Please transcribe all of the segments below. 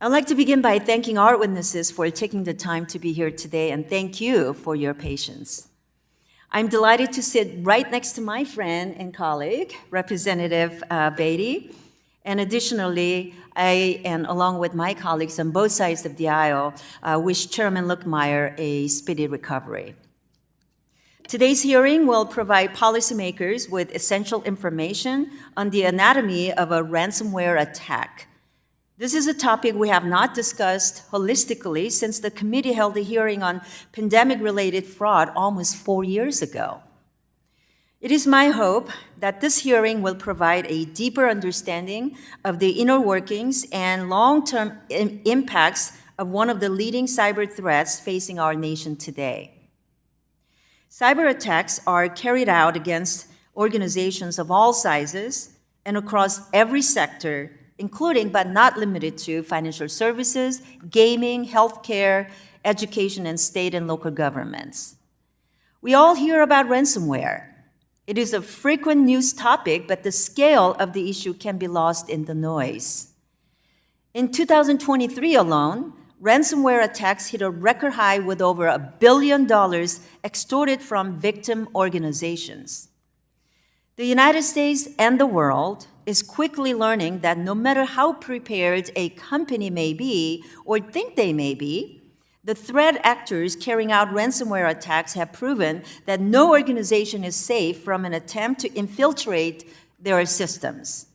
I'd like to begin by thanking our witnesses for taking the time to be here today, and thank you for your patience. I'm delighted to sit right next to my friend and colleague, Representative Beatty, and additionally, I, and along with my colleagues on both sides of the aisle, wish Chairman Luckmeyer a speedy recovery. Today's hearing will provide policymakers with essential information on the anatomy of a ransomware attack. This is a topic we have not discussed holistically since the committee held a hearing on pandemic-related fraud almost 4 years ago. It is my hope that this hearing will provide a deeper understanding of the inner workings and long-term impacts of one of the leading cyber threats facing our nation today. Cyber attacks are carried out against organizations of all sizes and across every sector, including but not limited to financial services, gaming, healthcare, education, and state and local governments. We all hear about ransomware. It is a frequent news topic, but the scale of the issue can be lost in the noise. In 2023 alone, ransomware attacks hit a record high with over $1 billion extorted from victim organizations. The United States and the world is quickly learning that no matter how prepared a company may be or think they may be, the threat actors carrying out ransomware attacks have proven that no organization is safe from an attempt to infiltrate their systems.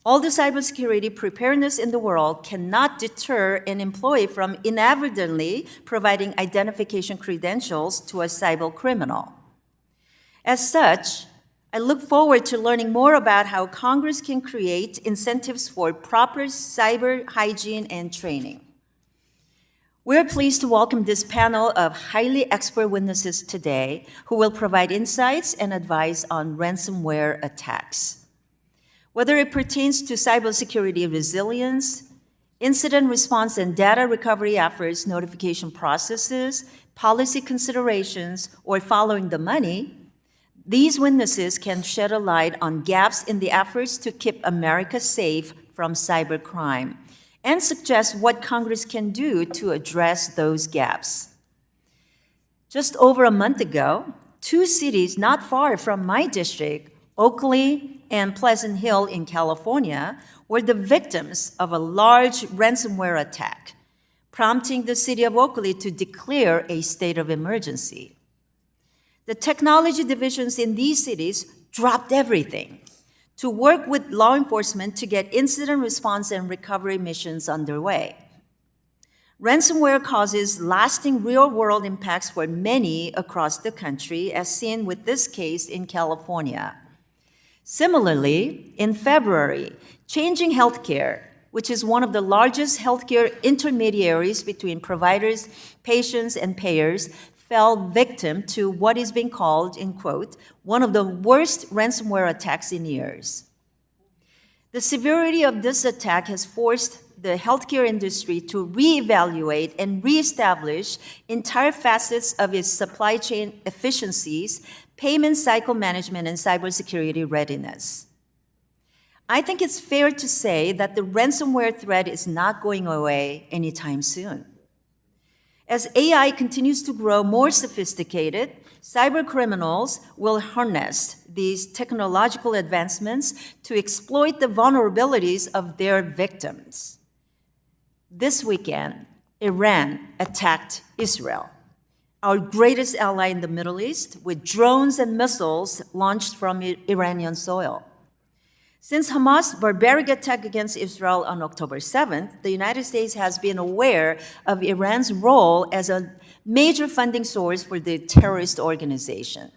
All the cybersecurity preparedness in the world cannot deter an employee from inadvertently providing identification credentials to a cyber criminal. As such, I look forward to learning more about how Congress can create incentives for proper cyber hygiene and training. We're pleased to welcome this panel of highly expert witnesses today who will provide insights and advice on ransomware attacks. Whether it pertains to cybersecurity resilience, incident response and data recovery efforts, notification processes, policy considerations, or following the money, these witnesses can shed a light on gaps in the efforts to keep America safe from cybercrime and suggest what Congress can do to address those gaps. Just over a month ago, 2 cities not far from my district, Oakley and Pleasant Hill in California, were the victims of a large ransomware attack, prompting the city of Oakley to declare a state of emergency. The technology divisions in these cities dropped everything to work with law enforcement to get incident response and recovery missions underway. Ransomware causes lasting real-world impacts for many across the country, as seen with this case in California. Similarly, in February, Changing Healthcare, which is one of the largest healthcare intermediaries between providers, patients, and payers, fell victim to what is being called, in quote, one of the worst ransomware attacks in years. The severity of this attack has forced the healthcare industry to reevaluate and reestablish entire facets of its supply chain efficiencies, payment cycle management, and cybersecurity readiness. I think it's fair to say that the ransomware threat is not going away anytime soon. As AI continues to grow more sophisticated, cybercriminals will harness these technological advancements to exploit the vulnerabilities of their victims. This weekend, Iran attacked Israel, our greatest ally in the Middle East, with drones and missiles launched from Iranian soil. Since Hamas' barbaric attack against Israel on October 7th, the United States has been aware of Iran's role as a major funding source for the terrorist organization.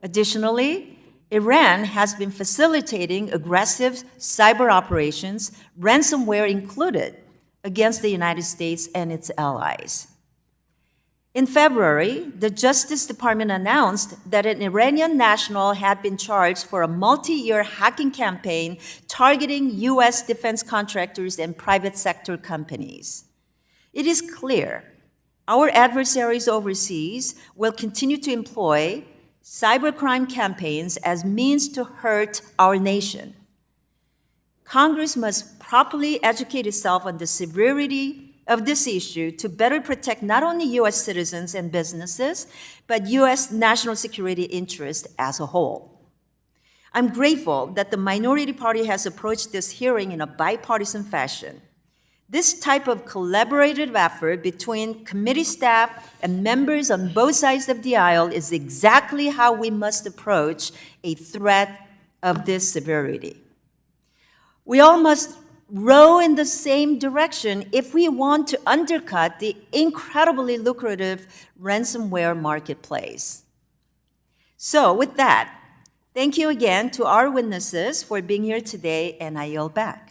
Additionally, Iran has been facilitating aggressive cyber operations, ransomware included, against the United States and its allies. In February, the Justice Department announced that an Iranian national had been charged for a multi-year hacking campaign targeting U.S. defense contractors and private sector companies. It is clear our adversaries overseas will continue to employ cybercrime campaigns as means to hurt our nation. Congress must properly educate itself on the severity of this issue to better protect not only U.S. citizens and businesses, but U.S. national security interests as a whole. I'm grateful that the minority party has approached this hearing in a bipartisan fashion. This type of collaborative effort between committee staff and members on both sides of the aisle is exactly how we must approach a threat of this severity. We all must row in the same direction if we want to undercut the incredibly lucrative ransomware marketplace. So with that, thank you again to our witnesses for being here today, and I yield back.